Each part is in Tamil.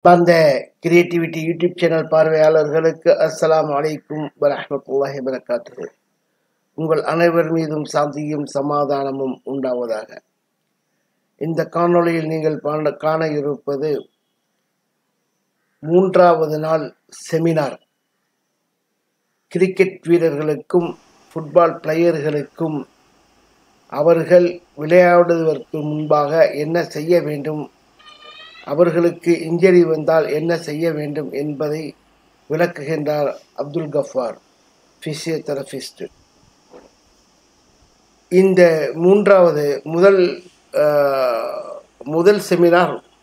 அந்த கிரியேட்டிவிட்டி யூடியூப் சேனல் பார்வையாளர்களுக்கு அஸ்ஸலாமு அலைக்கும் வரஹ்மத்துல்லாஹி வபரகாத்துஹு. உங்கள் அனைவர் மீதும் சாந்தியும் சமாதானமும் உண்டாவதாக. இந்த காணொளியில் நீங்கள் காண இருப்பது 3வது நாள் செமினார். கிரிக்கெட் வீரர்களுக்கும் ஃபுட்பால் பிளேயர்களுக்கும் அவர்கள் விளையாடுவதற்கு முன்பாக என்ன செய்ய வேண்டும், அவர்களுக்கு இன்ஜரி வந்தால் என்ன செய்ய வேண்டும் என்பதை விளக்குகின்றார் அப்துல் கஃபார், பிசியோதெரபிஸ்ட். இந்த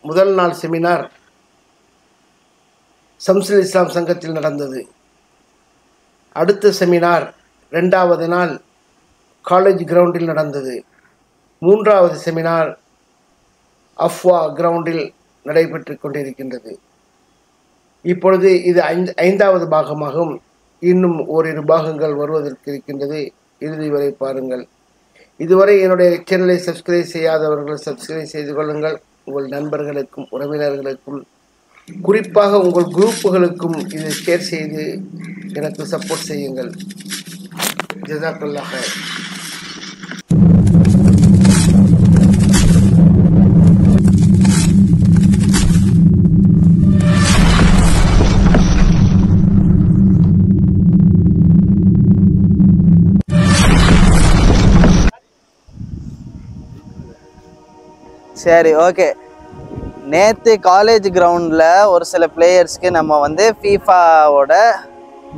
முதல் நாள் செமினார் ஷம்சுல் இஸ்லாம் சங்கத்தில் நடந்தது. அடுத்த செமினார் 2வது நாள் காலேஜ் கிரவுண்டில் நடந்தது. 3வது செமினார் அஃப்வா கிரவுண்டில் நடைபெற்று கொண்டிருக்கின்றது. இப்பொழுது இது 5வது பாகமாகும். இன்னும் ஓரிரு பாகங்கள் வருவதற்கு இருக்கின்றது. இறுதி வரை பாருங்கள். இதுவரை என்னுடைய சேனலை சப்ஸ்கிரைப் செய்யாதவர்கள் சப்ஸ்கிரைப் செய்து கொள்ளுங்கள். உங்கள் நண்பர்களுக்கும் உறவினர்களுக்கும் குறிப்பாக உங்கள் குரூப்புகளுக்கும் இதை ஷேர் செய்து எனக்கு சப்போர்ட் செய்யுங்கள். ஜஸாக்கல்லாஹ் ஹைர். சரி, ஓகே. நேற்று காலேஜ் கிரவுண்டில் ஒரு சில பிளேயர்ஸ்க்கு நம்ம வந்து ஃபீஃபாவோட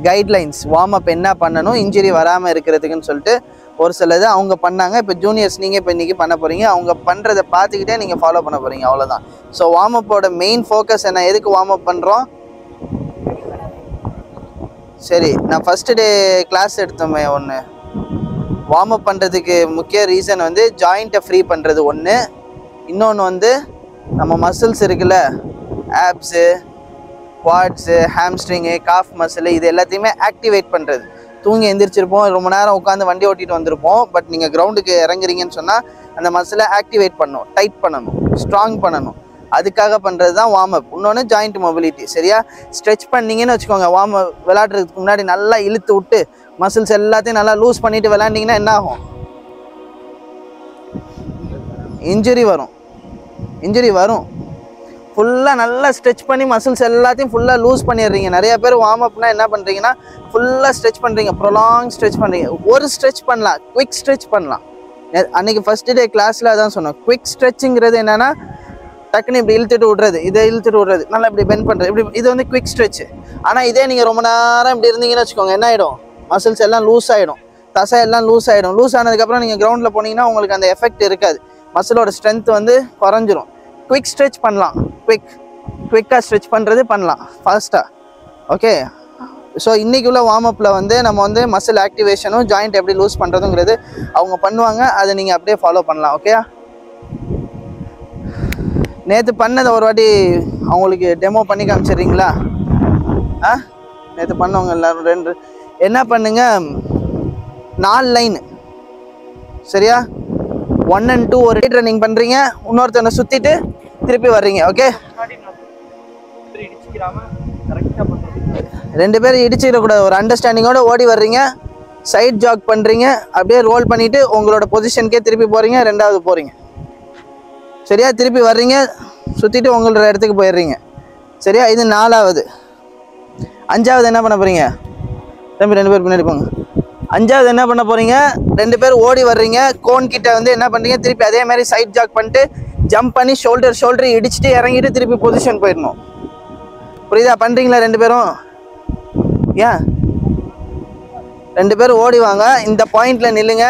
கைட்லைன்ஸ் வார்ம் அப் என்ன பண்ணணும் இன்ஜுரி வராமல் இருக்கிறதுக்குன்னு சொல்லிட்டு ஒரு சிலது அவங்க பண்ணாங்க. இப்போ ஜூனியர்ஸ் நீங்கள் இப்போ இன்றைக்கி பண்ண போகிறீங்க. அவங்க பண்ணுறதை பார்த்துக்கிட்டே நீங்கள் ஃபாலோ பண்ண போகிறீங்க, அவ்வளோதான். ஸோ வார்ம் அப்போட மெயின் ஃபோக்கஸ் என்ன, எதுக்கு வார்ம் அப் பண்ணுறோம்? சரி, நான் ஃபஸ்ட்டு டே கிளாஸ் எடுத்தோமே ஒன்று, வார்ம் அப் பண்ணுறதுக்கு முக்கிய ரீசன் வந்து ஜாயிண்ட்டை ஃப்ரீ பண்ணுறது ஒன்று. இன்னொன்று வந்து நம்ம மசில்ஸ் இருக்குல்ல, ஆப்ஸு, குவாட்ஸு, ஹாம்ஸ்ட்ரிங்கு, காஃப் மசில், இது எல்லாத்தையுமே ஆக்டிவேட் பண்ணுறது. தூங்கி எந்திரிச்சிருப்போம், ரொம்ப நேரம் உட்காந்து வண்டி ஓட்டிகிட்டு வந்திருப்போம். பட் நீங்கள் கிரவுண்டுக்கு இறங்குறீங்கன்னு சொன்னால் அந்த மசிலை ஆக்டிவேட் பண்ணணும், டைட் பண்ணணும், ஸ்ட்ராங் பண்ணணும். அதுக்காக பண்ணுறது தான் வார்ம் அப். இன்னொன்று ஜாயிண்ட் மொபிலிட்டி. சரியா? ஸ்ட்ரெச் பண்ணிங்கன்னு வச்சுக்கோங்க. வார்ம் அப் விளையாடுறதுக்கு முன்னாடி நல்லா இழுத்து விட்டு மசில்ஸ் எல்லாத்தையும் நல்லா லூஸ் பண்ணிவிட்டு விளையாண்டிங்கன்னா என்ன ஆகும்? இன்ஜுரி வரும். ஃபுல்லாக நல்லா ஸ்ட்ரெச் பண்ணி மசில்ஸ் எல்லாத்தையும் ஃபுல்லாக லூஸ் பண்ணிடுறீங்க. நிறைய பேர் வார்ம் அப்னா என்ன பண்ணுறீங்கன்னா ஃபுல்லாக ஸ்ட்ரெச் பண்ணுறீங்க, ப்ரொலாங் ஸ்ட்ரெச் பண்ணுறீங்க. ஒரு ஸ்ட்ரெச் பண்ணலாம், குவிக் ஸ்ட்ரெச் பண்ணலாம். அன்றைக்கி ஃபஸ்ட்டு டே கிளாஸில் அதான் சொன்னோம். குவிக் ஸ்ட்ரெச்சுங்கிறது என்னென்னா டக்குன்னு இப்படி இழுத்துட்டு விட்றது, இதை இழுத்துட்டு விட்றது, நல்லா இப்படி பெண்ட் பண்ணுறது, இப்படி. இது வந்து குவிக் ஸ்ட்ரெச்சு. ஆனால் இதே நீங்கள் ரொம்ப நேரம் இப்படி இருந்தீங்கன்னு வச்சுக்கோங்க, என்ன ஆகிடும்? மசில்ஸ் எல்லாம் லூஸ் ஆகிடும், தசை எல்லாம் லூஸ் ஆகிடும். லூஸ் ஆனதுக்கப்புறம் நீங்கள் கிரவுண்டில் போனீங்கன்னா உங்களுக்கு அந்த எஃபெக்ட் இருக்காது, மசிலோட ஸ்ட்ரென்த் வந்து குறைஞ்சிரும். குவிக் ஸ்ட்ரெச் பண்ணலாம், குவிக்காக ஸ்ட்ரெச் பண்ணுறது பண்ணலாம் ஃபாஸ்ட்டாக. ஓகே. ஸோ இன்றைக்கி உள்ள வார்ம் அப்பில் வந்து நம்ம வந்து மசில் ஆக்டிவேஷனும் ஜாயிண்ட் எப்படி லூஸ் பண்ணுறதுங்கிறது அவங்க பண்ணுவாங்க. அதை நீங்கள் அப்படியே ஃபாலோ பண்ணலாம். ஓகே. நேற்று பண்ணதை ஒரு வாட்டி அவங்களுக்கு டெமோ பண்ணி காமிச்சிடுறீங்களா? நேற்று பண்ணவங்க எல்லோரும் என்ன பண்ணுங்க, 4 லைன். சரியா? 1 and 2 ஒரு ரன்னிங் பண்ணுறீங்க, இன்னொருத்தனை சுற்றிட்டு திருப்பி வர்றீங்க. ஓகே. 2 பேரும் இடிச்சிடக்கூடாது, ஒரு அண்டர்ஸ்டாண்டிங்கோடு ஓடி வர்றீங்க, சைட் ஜாக் பண்ணுறீங்க, அப்படியே ரோல் பண்ணிவிட்டு உங்களோட பொசிஷனுக்கே திருப்பி போகிறீங்க, 2வது போகிறீங்க. சரியா? திருப்பி வர்றீங்க, சுற்றிட்டு உங்களோட இடத்துக்கு போயிடுறீங்க. சரியா? இது 4வது. 5வது என்ன பண்ண போகிறீங்க? தம்பி 2 பேர் பின்னாடி போங்க. 5வது என்ன பண்ண போகிறீங்க? 2 பேர் ஓடி வர்றீங்க, கோன் கிட்ட வந்து என்ன பண்ணுறீங்க, திருப்பி அதே மாதிரி சைட் ஜாக் பண்ணிட்டு ஜம்ப் பண்ணி ஷோல்டர் இடிச்சுட்டு இறங்கிட்டு திருப்பி பொசிஷன் போயிடணும். புரியுதா? பண்ணுறீங்களா 2 பேரும்? ஏன் 2 பேரும் ஓடி வாங்க, இந்த பாயிண்டில் நில்லுங்க,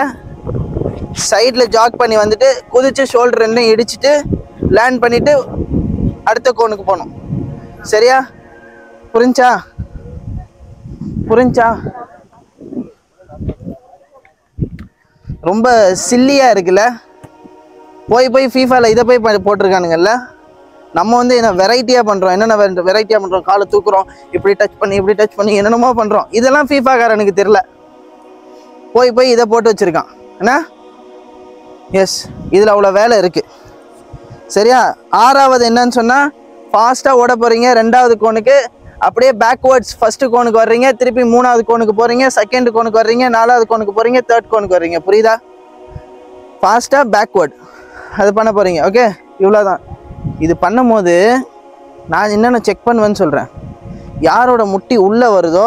சைடில் ஜாக் பண்ணி வந்துட்டு குதிச்சு ஷோல்டர் 2 இடிச்சுட்டு லேண்ட் பண்ணிவிட்டு அடுத்த கோனுக்கு போகணும். சரியா? புரிஞ்சா? ரொம்ப சில்லியாக இருக்குல்ல? போய் ஃபீஃபாவில் இதை போய் போட்டிருக்கானுங்கல்ல. நம்ம வந்து என்ன வெரைட்டியாக பண்ணுறோம், என்னென்ன வெரைட்டியாக பண்ணுறோம், காலை தூக்குறோம், இப்படி டச் பண்ணி என்னென்னமோ பண்ணுறோம். இதெல்லாம் ஃபீஃபாக்காரனுக்கு தெரில, போய் இதை போட்டு வச்சுருக்கான். என்ன? எஸ், இதில் அவ்வளோ வேலை இருக்குது. சரியா? 6வது என்னன்னு சொன்னால் ஃபாஸ்ட்டாக ஓட போகிறீங்க. 2வது கோனுக்கு அப்படியே பேக்வேர்ட்ஸ் ஃபர்ஸ்ட் கோனுக்கு வர்றீங்க, திருப்பி 3வது கோனுக்கு போகிறீங்க, 2nd கோனுக்கு வர்றீங்க, 4வது கோனுக்கு போகிறீங்க, 3rd கோனுக்கு வர்றீங்க. புரியுதா? ஃபாஸ்ட்டாக பேக்வேர்ட் அது பண்ண போகிறீங்க. ஓகே, இவ்வளோதான். இது பண்ணும்போது நான் என்னென்ன செக் பண்ணுவேன்னு சொல்கிறேன். யாரோட முட்டி உள்ளே வருதோ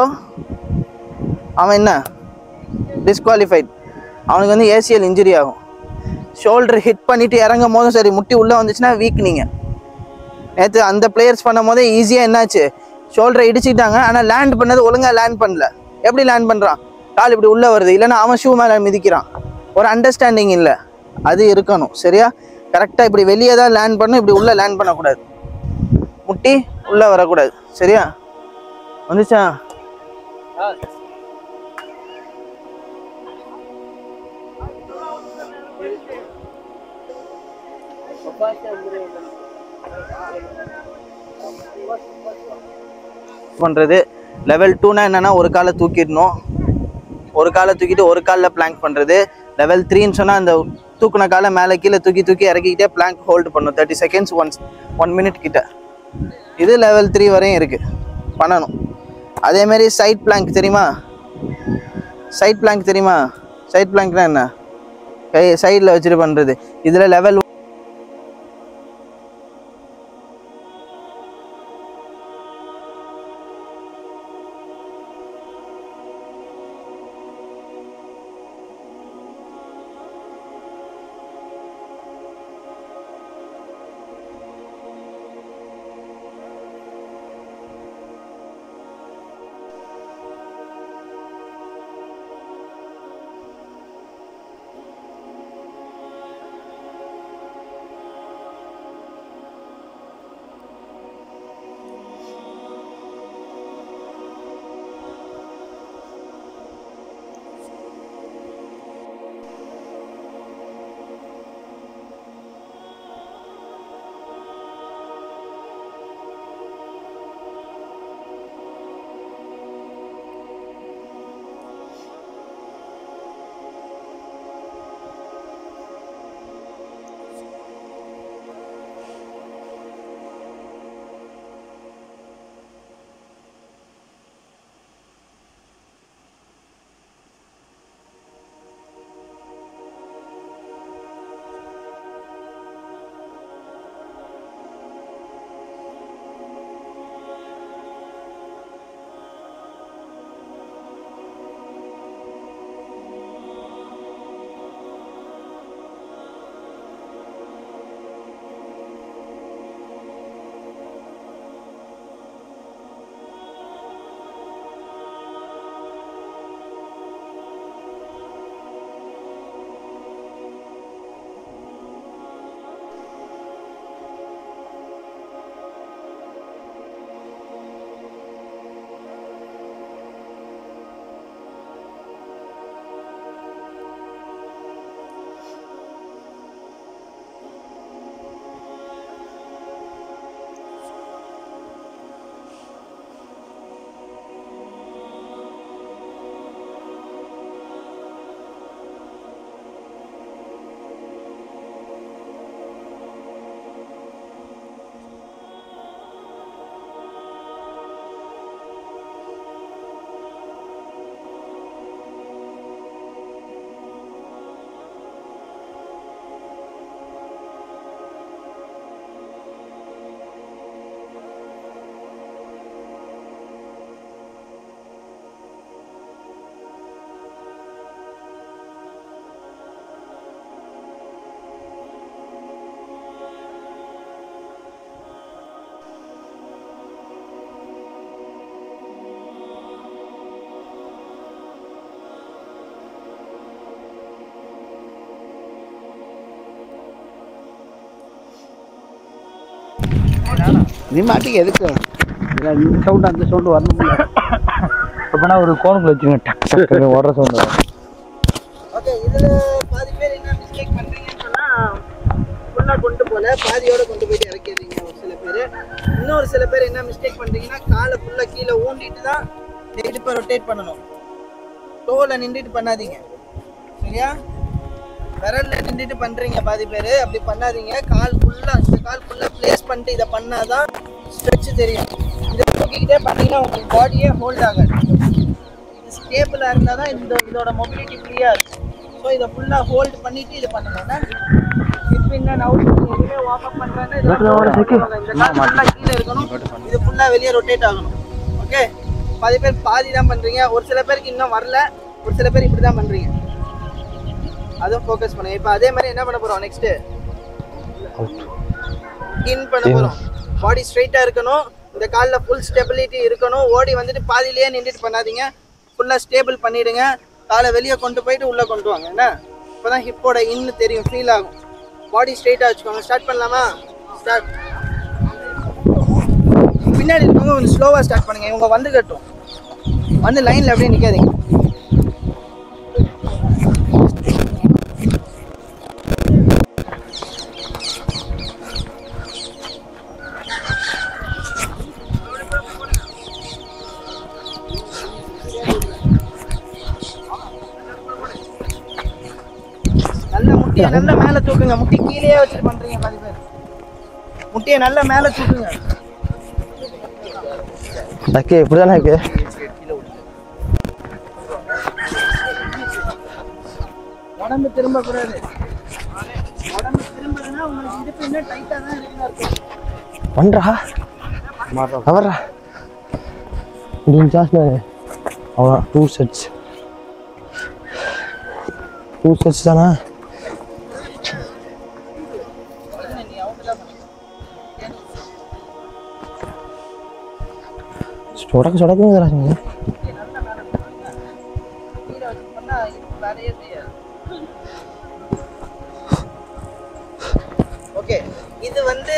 அவன் என்ன டிஸ்குவாலிஃபைட், அவனுக்கு வந்து ஏசிஎல் இன்ஜுரி ஆகும். ஷோல்டர் ஹிட் பண்ணிவிட்டு இறங்கும் போதும் சரி, முட்டி உள்ளே வந்துச்சுன்னா வீக். நீங்கள் நேற்று அந்த பிளேயர்ஸ் பண்ணும் போதே ஈஸியாக என்னாச்சு, ஷோல்டரை இடிச்சிட்டாங்க, ஆனால் லேண்ட் பண்ணது ஒழுங்காக லேண்ட் பண்ணல. எப்படி லேண்ட் பண்ணுறான், கால் இப்படி உள்ளே வருது, இல்லைன்னா அவன் ஷூ மேலே மிதிக்கிறான். ஒரு அண்டர்ஸ்டாண்டிங் இல்லை, அது இருக்கணும். சரியா? கரெக்டாக இப்படி வெளியே தான் லேண்ட் பண்ணணும், இப்படி உள்ளே லேண்ட் பண்ணக்கூடாது, முட்டி உள்ளே வரக்கூடாது. சரியா? வந்துச்சா? பண்ணுறது லெவல் 2னா என்னென்னா ஒரு காலை தூக்கிடணும், ஒரு காலை தூக்கிட்டு ஒரு காலில் பிளாங்க் பண்ணுறது. லெவல் 3ன்னு சொன்னால் அந்த தூக்குன காலை மேலே கீழே தூக்கி இறக்கிக்கிட்டே பிளாங்க் ஹோல்டு பண்ணணும் 30 செகண்ட்ஸ் 1 மினிட் கிட்ட. இது லெவல் 3 வரையும் இருக்குது, பண்ணணும். அதேமாரி சைட் பிளாங்க் தெரியுமா? சைட் பிளாங்க்னா என்ன? கை சைடில் வச்சுட்டு பண்ணுறது. இதில் லெவல் நீ மாட்டிக்கு எதுக்கு இந்த சவுண்டு அந்த சவுண்டு வரணும். அப்படின்னா ஒரு கோனுக்குள்ள வச்சுங்க, டக் டக் ஓடுற சவுண்டு. ஓகே, இதில் பாதி பேர் என்ன மிஸ்டேக் பண்ணுறீங்கன்னு சொன்னால், ஃபுல்லாக கொண்டு போல பாதியோடு கொண்டு போயிட்டு இறக்கிடுறீங்க ஒரு சில பேர். இன்னொரு சில பேர் என்ன மிஸ்டேக் பண்ணுறீங்கன்னா, காலை ஃபுல்லாக கீழே ஊண்டிட்டு தான் இடுப்பை ரொட்டேட் பண்ணணும். டோவில் நின்றுட்டு பண்ணாதீங்க. சரியா? விரல்ல நின்றுட்டு பண்றீங்க பாதி பேர். அப்படி பண்ணாதீங்க. கால் ஃபுல்லா இந்த கால் ஃபுல்லா பிளேஸ் பண்ணிட்டு இதை பண்ணாதான் ஸ்ட்ரெச் தெரியும். இதை தூக்கிக்கிட்டே பண்ணீங்கன்னா உங்களுக்கு பாடியே ஹோல்ட் ஆகாது. இது ஸ்டேபிளா இருந்தால் தான் இதோட மொபிலிட்டி ஃப்ரீயா இருக்கும். ஸோ இதை ஃபுல்லா ஹோல்ட் பண்ணிட்டு இது பண்ணுங்கன்னா இப்போ என்ன நவுட் எதுவுமே வார்ம் அப் பண்றாங்க. இந்த கால் ஃபுல்லா கீழே இருக்கணும். இது ஃபுல்லா வெளியே ரொட்டேட் ஆகணும். ஓகே, பாதி பேர் பாதி தான் பண்றீங்க. ஒரு சில பேருக்கு இன்னும் வரல, ஒரு சில பேர் இப்படி தான் பண்றீங்க. அதுவும் ஃபோக்கஸ் பண்ணுங்க. இப்போ அதே மாதிரி என்ன பண்ண போறோம் நெக்ஸ்ட்? இன் பண்ண போறோம். பாடி ஸ்ட்ரைட்டா இருக்கணும். இந்த காலில் ஃபுல் ஸ்டெபிலிட்டி இருக்கணும். ஓடி வந்துட்டு பாதியிலேயே நின்றுட்டு பண்ணாதீங்க. ஃபுல்லா ஸ்டேபிள் பண்ணிடுங்க. காலை வெளியே கொண்டு போயிட்டு உள்ள கொண்டு வாங்க. என்ன இப்போதான் ஹிப்போட இன்னு தெரியும், ஃபீல் ஆகும். பாடி ஸ்ட்ரைட்டா வச்சுக்கோங்க. ஸ்டார்ட் பண்ணலாமா? ஸ்டார்ட். பின்னாடி இருக்கவங்க கொஞ்சம் ஸ்லோவா ஸ்டார்ட் பண்ணுங்க. இவங்க வந்து கட்டும், வந்து லைன்ல அப்படியே நிக்காதீங்க. நல்ல முட்டியை நல்ல மேல தூக்குங்க. முட்டி கீழே வச்சுட்டு பண்றீங்க பாதி பேர். முட்டியை நல்ல மேல தூக்குங்க. ஓகே, இப்படிதானே இருக்கு. உடம்பு திரும்ப கூடாது. உடம்பு திரும்புதுன்னா உங்களுக்கு இடுப்பு இன்னும் டைட்டா தான் இருக்குன்னு அர்த்தம். பண்றா அவரா முடிஞ்சாஸ் அவ்வளோ 2 செட்ஸ் தானே. சொடக்குங்க. ஓகே, இது வந்து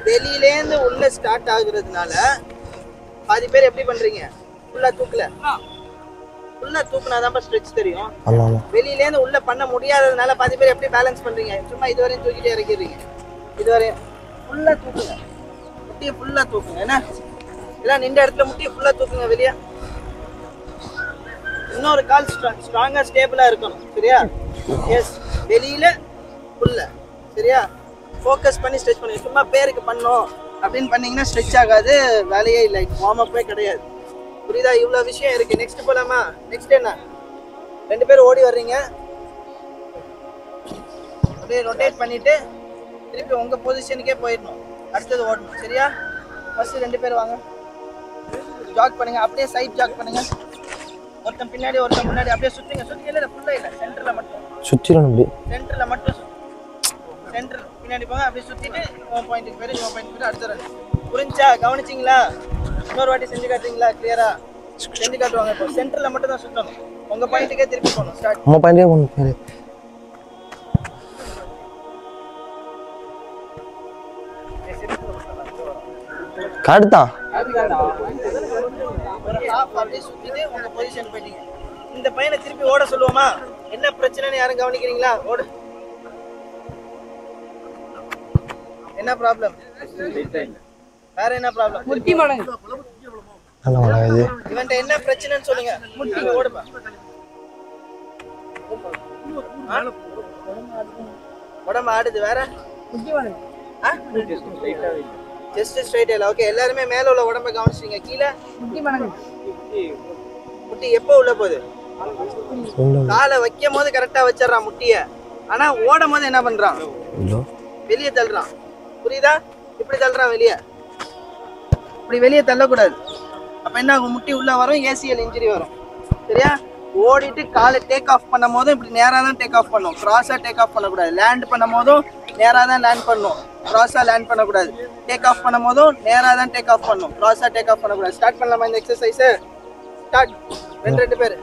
வெளியிலேருந்து உள்ள ஸ்டார்ட் ஆகுறதுனால பாதி பேர் எப்படி பண்றீங்க? ஃபுல்லா தூக்கல. ஃபுல்லா தூக்குனாதான் ஸ்ட்ரெச் தெரியும். வெளியிலேருந்து உள்ள பண்ண முடியாததுனால பாதி பேர் எப்படி பேலன்ஸ் பண்றீங்க? சும்மா இதுவரையும் தூக்கிட்டே இறக்கிறீங்க. இதுவரையும் ஃபுல்லா தூக்குங்க. முட்டியை ஃபுல்லா தூக்குங்க. என்ன எல்லாம் நின்ற இடத்துல முட்டியை ஃபுல்லா தூக்குங்க வெளியே. இன்னொரு கால் ஸ்ட்ராங்கா ஸ்டேபிளா இருக்கணும். சரியா? எஸ், வெளியில உள்ள. சரியா? ஃபோக்கஸ் பண்ணி ஸ்ட்ரெச் பண்ணுங்க. சும்மா பேருக்கு பண்ணோம் அப்படின்னு பண்ணீங்கன்னா ஸ்ட்ரெச் ஆகாது, வேலையே இல்லை, வார்ம் அப்பே கிடையாது. புரியுதா? இவ்வளோ விஷயம் இருக்கு. நெக்ஸ்ட் போலாமா? நெக்ஸ்ட் என்ன? 2 பேர் ஓடி வர்றீங்க. அப்படியே ரொட்டேட் பண்ணிட்டு திருப்பி உங்க பொசிஷனுக்கே போயிடணும். அடுத்தது ஓடணும். சரியா? ஃபர்ஸ்ட் 2 பேர் வாங்க, ஜாக் பண்ணுங்க. அப்படியே சைட் ஜாக் பண்ணுங்க. ஒருத்தன் பின்னாடி ஒருத்தன் முன்னாடி அப்படியே சுத்துங்க. சுத்தில ஃபுல்லா இல்ல, சென்டர்ல மட்டும் சுத்திரணும். அப்படி சென்டர்ல மட்டும் சென்டர் பின்னாடி போங்க. அப்படியே சுத்திட்டு உன் பாயிண்ட்க்கு போயிட்டு அடுத்த ரன். புரிஞ்சா? கவனிச்சிங்களா? இன்னொரு வாட்டி செஞ்சு காட்டுறீங்களா? கிளியரா செஞ்சு காட்டுவாங்க. இப்போ சென்டர்ல மட்டும் தான் சுத்தணும். உங்க பாயிண்ட்க்கே திருப்பி போகணும். ஸ்டார்ட். உங்க பாயிண்ட்க்கே போகணும். காடுதான் அப்படியே சுத்திட்டு உங்க பொசிஷன் போயிட்டீங்க. இந்த பையனை திருப்பி ஓட சொல்லுவோமா? என்ன பிரச்சனைன்னு யாரும் கவனிக்கிறீங்களா? ஓடு. என்ன ப்ராப்ளம்? வேற என்ன ப்ராப்ளம்? முட்டி மடங்கு. இவன்ட்ட என்ன பிரச்சனைன்னு சொல்லுங்க. முட்டி ஓடுப்பா. உடம்பு ஆடுது. வேற முட்டி மடங்கு. ஜஸ்ட் ஸ்ட்ரைட் இல்ல. ஓகே, எல்லாரும் மேல உள்ள உடம்ப கவனிச்சீங்க. கீழ முட்டி மடங்கு. முட்டி எப்போ உள்ள போகுது? காலை வைக்கும் போது கரெக்டா வச்சிடறான் முட்டிய. ஆனா ஓடும் போது என்ன பண்றான்? வெளியே தள்ளுறான். புரியுதா? இப்படி தள்ளுறான் வெளியே. இப்படி வெளியே தள்ளக்கூடாது. அப்ப என்ன ஆகும்? முட்டி உள்ள வரும், ஏசிஎல் இன்ஜுரி வரும். சரியா? ஓடிட்டு காலை டேக் ஆஃப் பண்ணும் போதும் இப்படி நேரா தான் டேக் ஆஃப் பண்ணும். கிராஸா டேக் ஆஃப் பண்ணக்கூடாது. லேண்ட் பண்ணும் போதும் நேரா தான் லேண்ட் பண்ணும். கிராஸா லேண்ட் பண்ணக்கூடாது. டேக் ஆஃப் பண்ணும் போதும் நேரா தான் டேக் ஆஃப் பண்ணும். கிராஸா டேக் ஆஃப் பண்ணக்கூடாது. ஸ்டார்ட் பண்ணலாமா இந்த எக்ஸசைஸ்? ஸ்டார்ட். 2 பேர்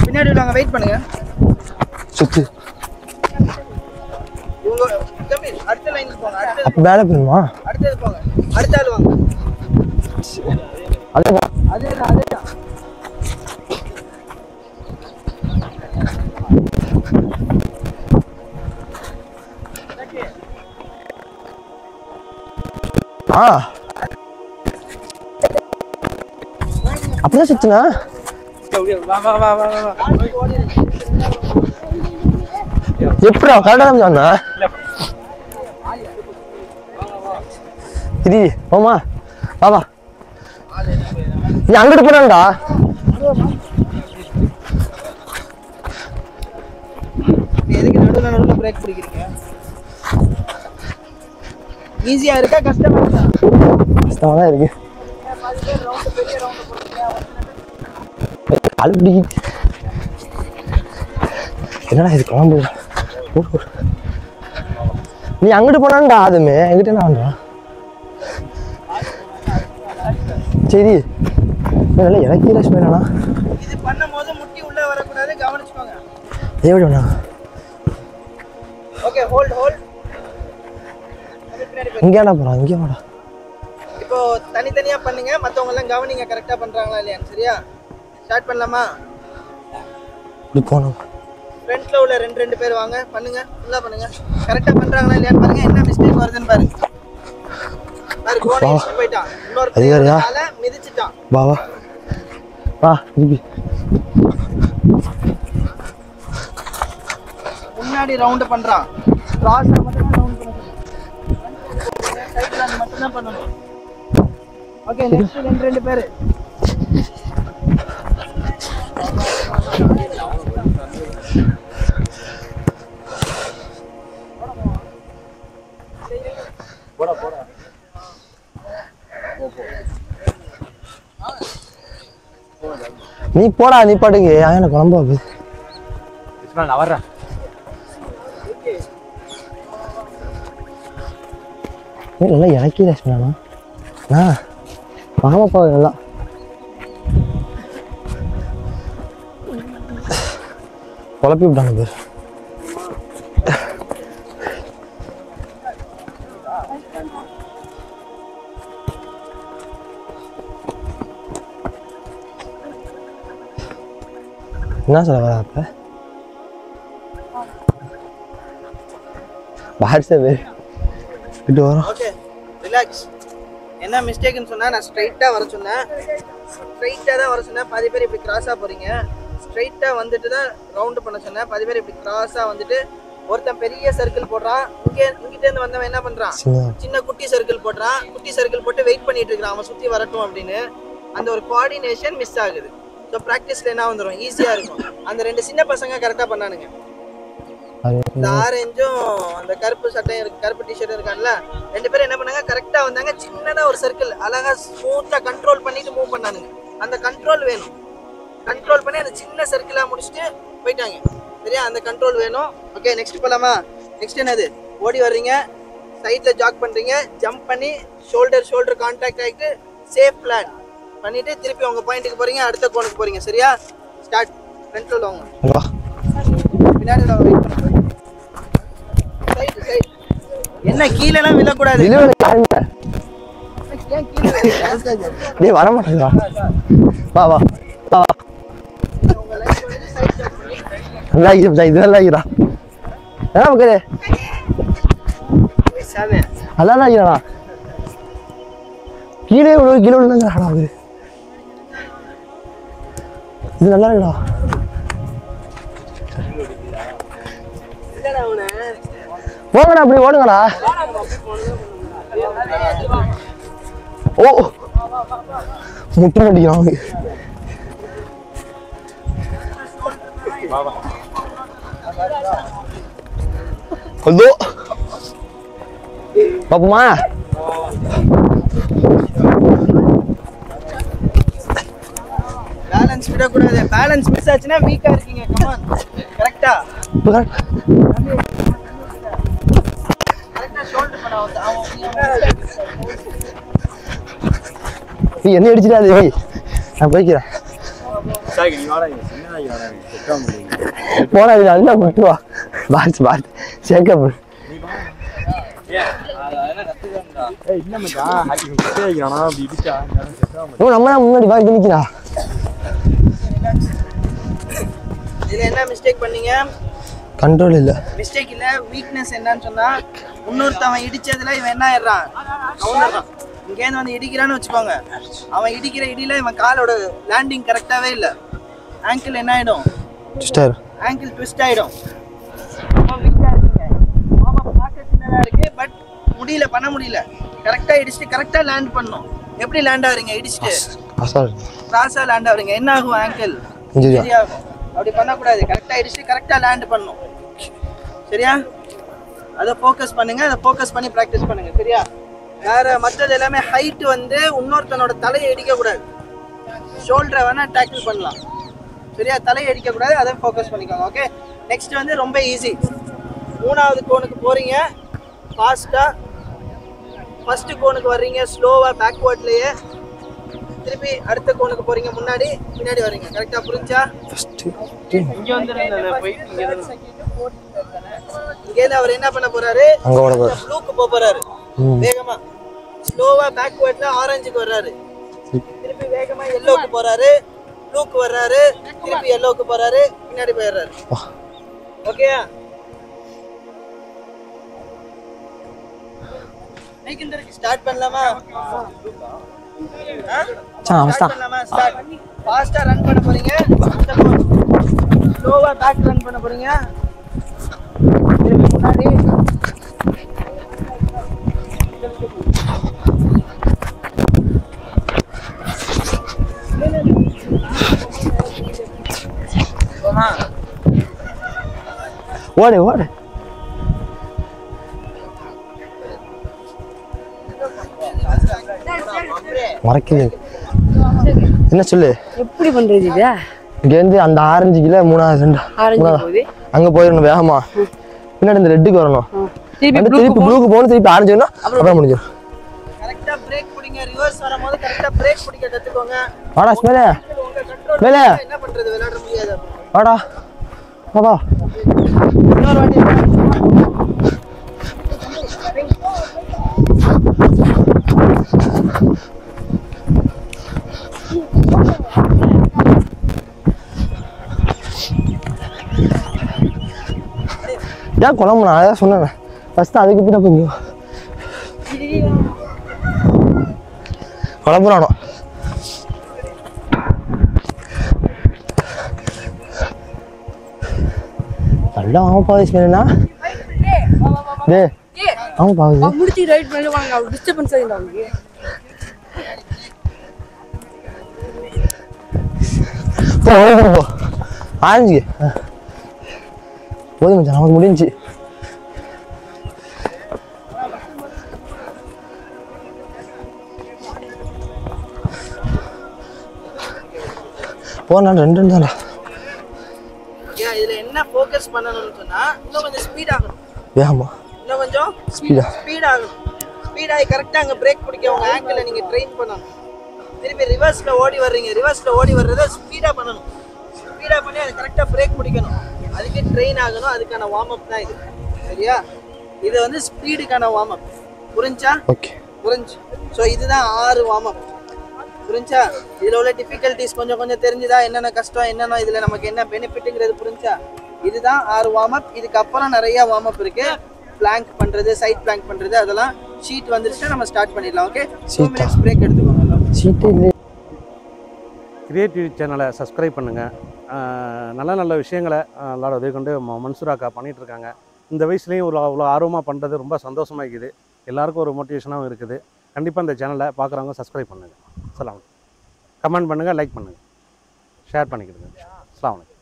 பின்னாடி வாங்க, வெயிட் பண்ணுங்க. சுத்து இவங்க தம்பி அடுத்த லைனுக்கு போங்க. அப்ப மேல போணுமா? அடுத்தது போங்க. அடுத்த ஆள் வாங்க. அதேதான். அப்படியே சுத்துனா வா எப்படிடா கரெக்டாக தான் சொன்னா இது போமா பாபா நீ அங்கிட்டு போனான்டா எதுக்கு நடுவில் பிரேக் பிடிக்கிறீங்க? ஈஸியா இருக்கா கஷ்டமா இருக்கா? கஷ்டமா தான் இருக்கு கால் பிடிக்குது என்னடா இது குழம்பு நீ அங்கிட்டு போனான்டா அதுமே எங்கிட்ட என்ன பண்றா சரி நல்லா இறக்கி ரஷ்மேனா இது பண்ணும்போது முட்டி உள்ள வரக்கூடாது கவனிச்சுக்கோங்க. எப்படி வேணா ஓகே ஹோல்ட் இங்கே என்ன போறான் இங்கே வாடா இப்போ தனித்தனியா பண்ணுங்க, மத்தவங்க எல்லாம் கவனிங்க கரெக்டா பண்றாங்களா இல்லையான்னு. சரியா? ஸ்டார்ட் பண்ணலாமா? இப்படி போனோம் ஃப்ரண்ட்ல உள்ள ரெண்டு பேர் வாங்க, பண்ணுங்க, ஃபுல்லா பண்ணுங்க. கரெக்டா பண்றாங்களா இல்லையான்னு பாருங்க. என்ன மிஸ்டேக் வருதுன்னு பாருங்க. பாரு கோணி போய்ட்டான், இன்னொரு கால மிதிச்சிட்டான். வா வா வா திருப்பி முன்னாடி ரவுண்ட் பண்றான், கிராஸ் மட்டும் தான் ரவுண்ட் பண்ணணும், சைடுல மட்டும் தான் பண்ணணும். ஓகே நெக்ஸ்ட் ரெண்டு பேர் நீ போடா நீ பாட்டுக்கு எனக்கு குழம்பு ஆகுது நான் வர்றேன் நல்லா இறக்கி ரஷ்மேனா மாமாப்பா நல்லா குழப்பி விட்டாங்க பேர் என்ன சொல்ல வர அப்ப வாட்ஸ்அப் கிட்ட வரோம். Okay relax. என்ன மிஸ்டேக்னு சொன்னா நான் ஸ்ட்ரைட்டா வர சொன்னேன், ஸ்ட்ரைட்டா தான் வர சொன்னேன். பாதி பேர் இப்படி கிராஸா போறீங்க. ஸ்ட்ரைட்டா வந்துட்டு தான் ரவுண்ட் பண்ண சொன்னேன். பாதி பேர் இப்படி கிராஸா வந்துட்டு ஒருத்தன் பெரிய சர்க்கிள் போடுறான், இங்கிட்ட இருந்து வந்தவன் என்ன பண்றான், சின்ன குட்டி சர்க்கிள் போடுறான். குட்டி சர்க்கிள் போட்டு வெயிட் பண்ணிட்டு இருக்கான் அவன் சுத்தி வரட்டும் அப்படின்னு. அந்த ஒரு கோஆர்டினேஷன் மிஸ் ஆகுது. ஸோ ப்ராக்டிஸ்ல என்ன வந்துடும், ஈஸியா இருக்கும். அந்த ரெண்டு சின்ன பசங்க கரெக்டா பண்ணானுங்க. இந்த ஆரஞ்சும் அந்த கருப்பு சட்டையும் இருக்கு, கருப்பு டிஷர்ட் இருக்கான்ல, ரெண்டு பேரும் என்ன பண்ணாங்க, கரெக்டா வந்தாங்க. சின்னதா ஒரு சர்க்கிள் அழகா ஸ்மூத்தா கண்ட்ரோல் பண்ணிட்டு மூவ் பண்ணானுங்க. அந்த கண்ட்ரோல் வேணும், கண்ட்ரோல் பண்ணி அந்த சின்ன சர்க்கிளா முடிச்சுட்டு போயிட்டாங்க. சரியா? அந்த கண்ட்ரோல் வேணும். ஓகே நெக்ஸ்ட் போலாமா? நெக்ஸ்ட் என்னது, ஓடி வர்றீங்க, சைட்ல ஜாக் பண்றீங்க, ஜம்ப் பண்ணி ஷோல்டர் கான்டாக்ட் ஆகிட்டு சேஃப் பிளான் பண்ணிட்டு திருப்பி உங்க பாயிண்ட்டுக்கு போறீங்க, அடுத்த கோனுக்கு போறீங்க. சரியா? ஸ்டார்ட். ஃப்ரண்ட்ல வாங்க, பின்னாடி வெயிட் பண்ணுங்க. சைடு என்ன கீழலாம் விழக்கூடாது. நீ வர மாட்டேங்கிறா. வா வா வா நல்லா இது நல்லா இருக்கிறா. என்ன மக்களே நல்லா இருக்கிறா. கீழே கீழே விழுந்தாங்கடா. இது நல்லா இருக்குடா. போங்கடா அப்படி ஓடுங்கடா. ஓ முட்டை அடிக்கிறான். ஹலோ பாப்பமா பேலன்ஸ் விடக்கூடாது. பேலன்ஸ் மிஸ் ஆச்சுன்னா வீக்கா இருக்கீங்க. கமான் கரெக்ட்டா ஷோல்டர் பண்ண நீ என்ன அடிச்சிடாதே வை, நான் போய்க்கிறேன். போனா இது நல்லா முட்டுவா. பாத்து சேர்க்க போடு. நம்ம முன்னாடி பாய் நிக்கிறா. இதுல என்ன மிஸ்டேக் பண்ணீங்க? கண்ட்ரோல் இல்ல. மிஸ்டேக் இல்ல, வீக்னஸ் என்னன்னு சொன்னா, இன்னொருத்தவன் இடிச்சதுல இவன் என்ன ஆயிடுறான், கவுண்டர்றான். இங்கேருந்து வந்து இடிக்கிறான்னு வச்சுக்கோங்க, அவன் இடிக்கிற இடியில இவன் காலோட லேண்டிங் கரெக்டாவே இல்லை. ஆங்கிள் என்ன ஆயிடும், ஆங்கிள் ட்விஸ்ட் ஆயிடும். முடியல, பண்ண முடியல. கரெக்டாக இடிச்சுட்டு கரெக்டாக லேண்ட் பண்ணணும். எப்படி லேண்ட் ஆகுறீங்க? இடிச்சுட்டு கிராஸாக லேண்ட் ஆகுறீங்க. என்ன ஆகும்? ஆங்கிள் இன்ஜுரி ஆகும். அப்படி பண்ணக்கூடாது. கரெக்டாக இடிச்சுட்டு கரெக்டாக லேண்ட் பண்ணணும். சரியா? அதை ஃபோக்கஸ் பண்ணுங்க. அதை ஃபோக்கஸ் பண்ணி ப்ராக்டிஸ் பண்ணுங்க. சரியா? வேற மற்றது எல்லாமே ஹைட் வந்து இன்னொருத்தனோட தலையை இடிக்கக்கூடாது. ஷோல்டரை வேணால் டேக்கிள் பண்ணலாம். சரியா? தலையை அடிக்கக்கூடாது. அதை ஃபோக்கஸ் பண்ணிக்கோங்க. ஓகே. நெக்ஸ்ட் வந்து ரொம்ப ஈஸி. 3வது கோனுக்கு போகிறீங்க ஃபாஸ்ட்டாக. ஃபஸ்ட்டு கோனுக்கு வர்றீங்க ஸ்லோவாக பேக்வேர்ட்லேயே. திருப்பி அடுத்த கோனுக்கு போகிறீங்க முன்னாடி பின்னாடி வர்றீங்க. கரெக்டாக புரிஞ்சா? இங்கே வந்து இங்கேருந்து அவர் என்ன பண்ண போகிறாரு? ப்ளூக்கு போக போகிறாரு. வேகமாக ஸ்லோவாக பேக்வேர்டில் ஆரஞ்சுக்கு வர்றாரு. திருப்பி வேகமாக எல்லோவுக்கு போகிறாரு. ப்ளூக்கு வர்றாரு. திருப்பி எல்லோவுக்கு போகிறாரு. பின்னாடி போயிடுறாரு. ஓகேயா? ஸ்டார்ட் பண்ணலாமா? ஸ்டார்ட். ஃபாஸ்டா ரன் பண்ண போறீங்க. ஸ்லோவா பேக் ரன் பண்ண போறீங்க. திருப்பி முன்னாடி. ஓடு ஓடு. மறக்கல. என்ன சொல்லு? எப்படி பண்றது இது? இங்க இருந்து அந்த ஆரஞ்சு கிலோ 3வது அங்க போயிடணும் வேகமா. பின்னாடி இந்த ரெட்டுக்கு வரணும். திருப்பி ப்ளூக்கு போகணும். திருப்பி ஆரஞ்சு வரணும். அப்புறம் முடிஞ்சிடும். கரெக்டா பிரேக் பிடிங்க. ரிவர்ஸ் வரும்போது கரெக்டா பிரேக் பிடிக்க கத்துக்கோங்க. வாடா மேலே மேலே. என்ன பண்றது? விளையாட முடியாது. வாடா வாடா. இன்னொரு வாட்டி. ஏன் குழம்பு? நான் அதான் சொன்னேன் ஃபஸ்ட்டு. அதுக்கு பின்னா கொஞ்சம் குழம்புறானோ. நல்லா ஆமாப்பா ஸ்மெல்னா. டே ஆமாப்பா முடிச்சு ரைட் பண்ணி வாங்க. டிஸ்டர்பன்ஸ் ஆகிடும் அவங்களுக்கு. ஆரஞ்சு போதும் மச்சான், நமக்கு முடிஞ்சு. போனா 2 ரன் தான்டா. இதுல என்ன ஃபோக்கஸ் பண்ணணும்னு சொன்னா இன்னும் கொஞ்சம் ஸ்பீட் ஆகணும். வேகமா இன்னும் கொஞ்சம் ஸ்பீட் ஆகணும். ஸ்பீட் ஆகி கரெக்டா அங்க பிரேக் பிடிக்க உங்க ஆங்கிளை நீங்க ட்ரெயின் பண்ணணும். திருப்பி ரிவர்ஸ்ல ஓடி வர்றீங்க. ரிவர்ஸ்ல ஓடி வர்றதை ஸ்பீடா பண்ணணும். ஸ்பீடா பண்ணி அது கரெக்டா பிரேக் பிடிக்கணும். அதுக்கு ட்ரெயின் ஆகணும். அதுக்கான வார்ம் அப் தான் இது. சரியா? இது வந்து ஸ்பீடுக்கான வார்ம் அப். புரிஞ்சா? ஓகே புரிஞ்சு. ஸோ இதுதான் 6 வார்ம் அப். புரிஞ்சா? இதுல உள்ள டிஃபிகல்ட்டிஸ் கொஞ்சம் கொஞ்சம் தெரிஞ்சுதா? என்னென்ன கஷ்டம், என்னென்ன இதுல நமக்கு என்ன பெனிஃபிட்டுங்கிறது புரிஞ்சா? இதுதான் 6 வார்ம் அப். இதுக்கு அப்புறம் நிறைய வார்ம் அப் இருக்கு. பிளாங்க் பண்றது, சைட் பிளாங்க் பண்றது, அதெல்லாம் ஷீட் வந்துருச்சுன்னா நம்ம ஸ்டார்ட் பண்ணிடலாம். ஓகே. 2 மினிட்ஸ் பிரேக் எடுத்துக்கோங்க. சீட்டு இல்லை. கிரியேட்டிவ் சேனலை சப்ஸ்கிரைப் பண்ணுங்கள். நல்ல நல்ல விஷயங்களை எல்லாரும் உதவி கொண்டு மன்சூராக்கா பண்ணிகிட்ருக்காங்க. இந்த வயசுலேயும் அவ்வளோ ஆர்வமாக பண்ணுறது ரொம்ப சந்தோஷமாக இருக்குது. எல்லாருக்கும் ஒரு மோட்டிவேஷனாகவும் இருக்குது. கண்டிப்பாக இந்த சேனலை பார்க்குறவங்க சப்ஸ்கிரைப் பண்ணுங்கள். அஸ்ஸலாமு அலைக்கும். கமெண்ட் பண்ணுங்கள், லைக் பண்ணுங்கள், ஷேர் பண்ணிக்கிடுங்க. அஸ்ஸலாமு அலைக்கும்.